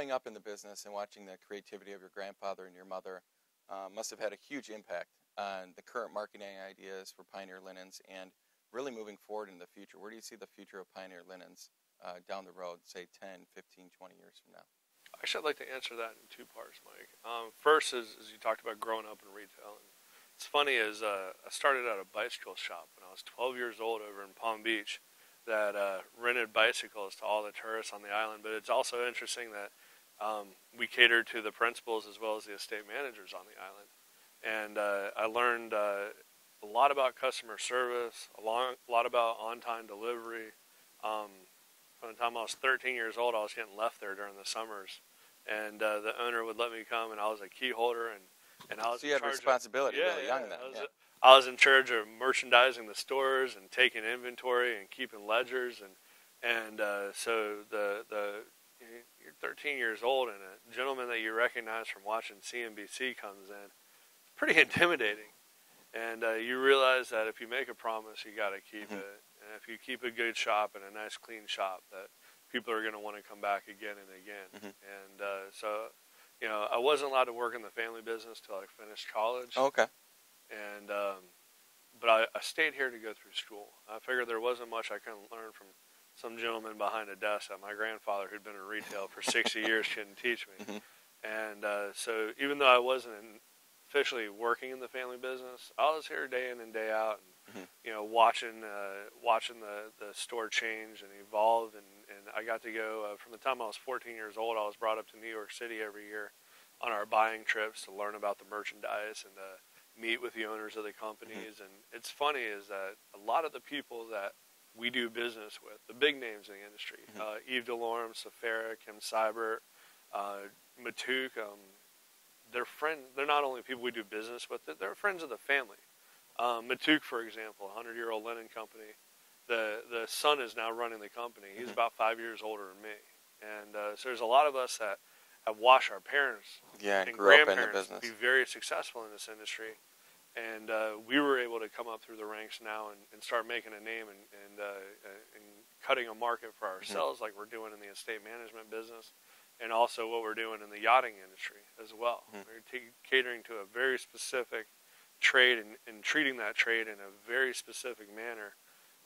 growing up in the business and watching the creativity of your grandfather and your mother must have had a huge impact on the current marketing ideas for Pioneer Linens and really moving forward in the future. Where do you see the future of Pioneer Linens down the road, say 10, 15, 20 years from now? Actually, I'd like to answer that in two parts, Mike. First is you talked about growing up in retail. And it's funny is I started at a bicycle shop when I was 12 years old over in Palm Beach that rented bicycles to all the tourists on the island. But it's also interesting that we catered to the principals as well as the estate managers on the island. And I learned a lot about customer service, a lot about on-time delivery. From the time I was 13 years old, I was getting left there during the summers. And the owner would let me come, and I was a key holder. And I was so you had responsibility really young then. I was in charge of merchandising the stores and taking inventory and keeping ledgers. And so you're 13 years old, and a gentleman that you recognize from watching CNBC comes in. It's pretty intimidating. And you realize that if you make a promise, you got to keep it. And if you keep a good shop and a nice, clean shop, that people are going to want to come back again and again. And so, you know, I wasn't allowed to work in the family business till I finished college. Okay. And but I stayed here to go through school. I figured there wasn't much I couldn't learn from some gentleman behind a desk that my grandfather, who'd been in retail for 60 years, couldn't teach me. And so even though I wasn't officially working in the family business, I was here day in and day out, and you know, watching the store change and evolve. And I got to go from the time I was 14 years old. I was brought up to New York City every year on our buying trips to learn about the merchandise and meet with the owners of the companies. And it's funny is that a lot of the people that we do business with, the big names in the industry, Yves Delorme, Sephora, Kim Seibert, Matuk, they're not only people we do business with, they're friends of the family. Matuk, for example, a 100-year-old linen company, the son is now running the company. He's about 5 years older than me. And so there's a lot of us that have watched our parents and grandparents be very successful in this industry. And we were able to come up through the ranks now and start making a name and cutting a market for ourselves like we're doing in the estate management business, and also what we're doing in the yachting industry as well. We're catering to a very specific trade and treating that trade in a very specific manner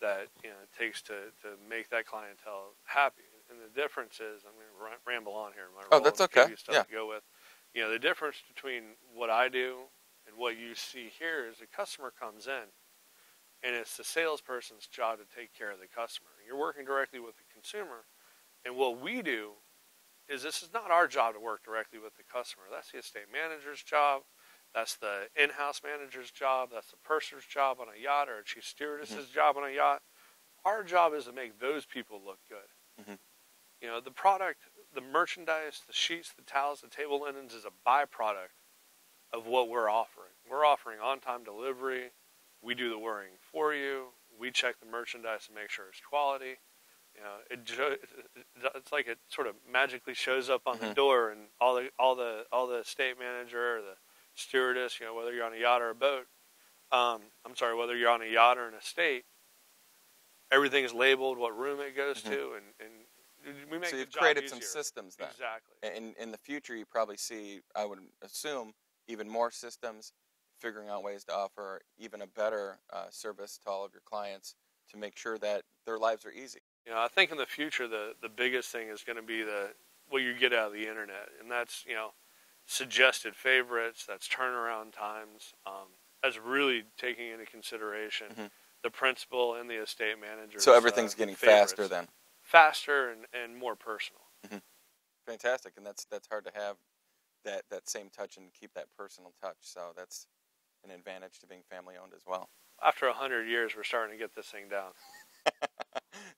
that, you know, it takes to make that clientele happy. And the difference is, I'm going to ramble on here. That's okay. To go with. You know, the difference between what I do and what you see here is the customer comes in, and it's the salesperson's job to take care of the customer. You're working directly with the consumer, and what we do is this is not our job to work directly with the customer. That's the estate manager's job. That's the in-house manager's job. That's the purser's job on a yacht, or a chief stewardess's job on a yacht. Our job is to make those people look good. You know, the product, the merchandise, the sheets, the towels, the table linens is a byproduct of what we're offering. We're offering on-time delivery. We do the worrying for you. We check the merchandise and make sure it's quality. You know, it's like it sort of magically shows up on the door, and all the estate manager or the stewardess, you know, whether you're on a yacht or a boat, whether you're on a yacht or an estate, everything is labeled, what room it goes to, and we make so you've the job created easier. some systems then. Exactly. In the future, you probably see, I would assume, even more systems, figuring out ways to offer even a better service to all of your clients to make sure that their lives are easy. You know, I think in the future, the biggest thing is going to be what you get out of the internet, and that's, you know, suggested favorites, that's turnaround times, that's really taking into consideration the principal and the estate manager. So everything's getting faster then. Faster and more personal. Fantastic, and that's hard to have that same touch and keep that personal touch. So that's an advantage to being family owned as well. After 100 years, we're starting to get this thing down.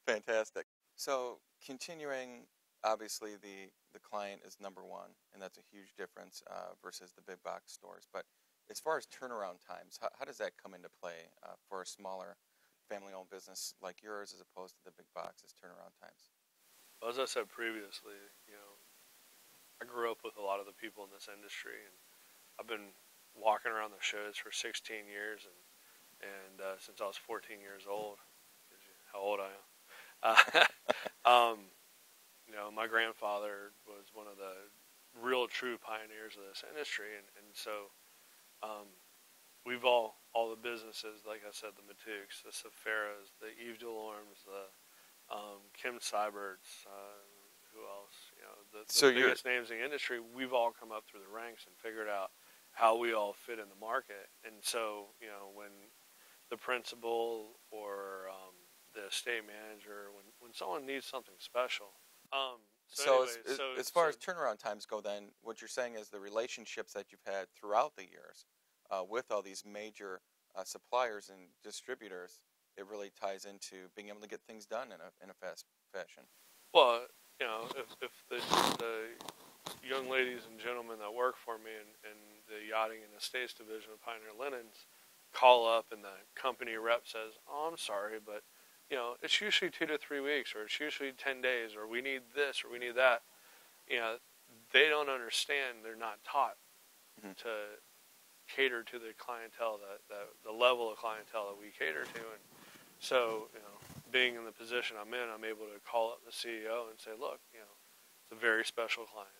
Fantastic. So continuing, obviously the client is number one, and that's a huge difference versus the big box stores. But as far as turnaround times, how does that come into play for a smaller family-owned business like yours as opposed to the big boxes turnaround times? Well, as I said previously, you know, I grew up with a lot of the people in this industry, and I've been walking around the shows for 16 years, and since I was 14 years old, how old I am. my grandfather was one of the real true pioneers of this industry, and so we've all the businesses, like I said, the Matooks, the Safaras, the Yves Delormes, the Kim Seiberts, who else? The biggest names in the industry. We've all come up through the ranks and figured out how we all fit in the market. And so, when the principal or the estate manager, when someone needs something special. As far as turnaround times go, then what you're saying is the relationships that you've had throughout the years with all these major suppliers and distributors, it really ties into being able to get things done in a fast fashion. Well, if the young ladies and gentlemen that work for me in the yachting and estates division of Pioneer Linens call up and the company rep says, "Oh, I'm sorry, but it's usually 2 to 3 weeks, or it's usually 10 days, or we need this, or we need that." They don't understand. They're not taught to cater to the clientele, the level of clientele that we cater to. And so, being in the position I'm in, I'm able to call up the CEO and say, "Look, it's a very special client.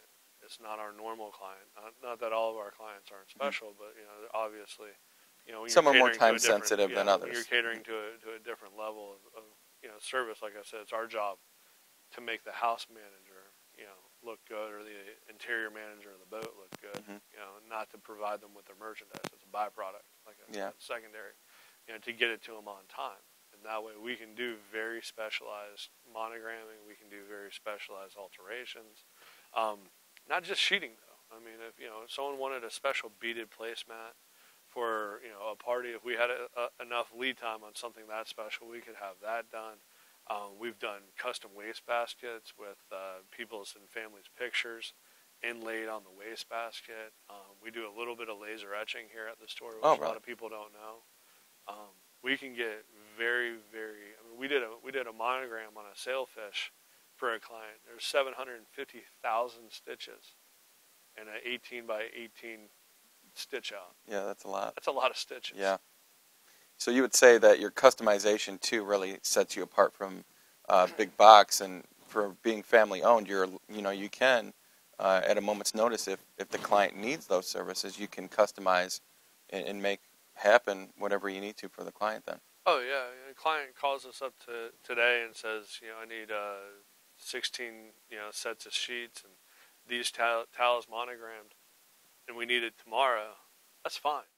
It's not our normal client. Not that all of our clients aren't special, but obviously, when some you're are more catering time sensitive than others. When you're catering to a different level of service, like I said, it's our job to make the house manager look good, or the interior manager of the boat look good. Not to provide them with their merchandise. It's a byproduct, like I said, secondary. To get it to them on time. And that way we can do very specialized monogramming. We can do very specialized alterations. Not just sheeting, though. I mean, if someone wanted a special beaded placemat for a party, if we had enough lead time on something that special, we could have that done. We've done custom wastebaskets with people's and families' pictures inlaid on the wastebasket. We do a little bit of laser etching here at the store, which a lot of people don't know. We can get very, very. I mean, we did a monogram on a sailfish for a client. There's 750,000 stitches in an 18 by 18 stitch out. Yeah, that's a lot. That's a lot of stitches. Yeah. So you would say that your customization too really sets you apart from big box, and for being family owned, you can at a moment's notice, if the client needs those services, you can customize and make happen whatever you need to for the client then. Oh yeah, a client calls us up today and says, I need 16 sets of sheets and these towels monogrammed, and we need it tomorrow. That's fine.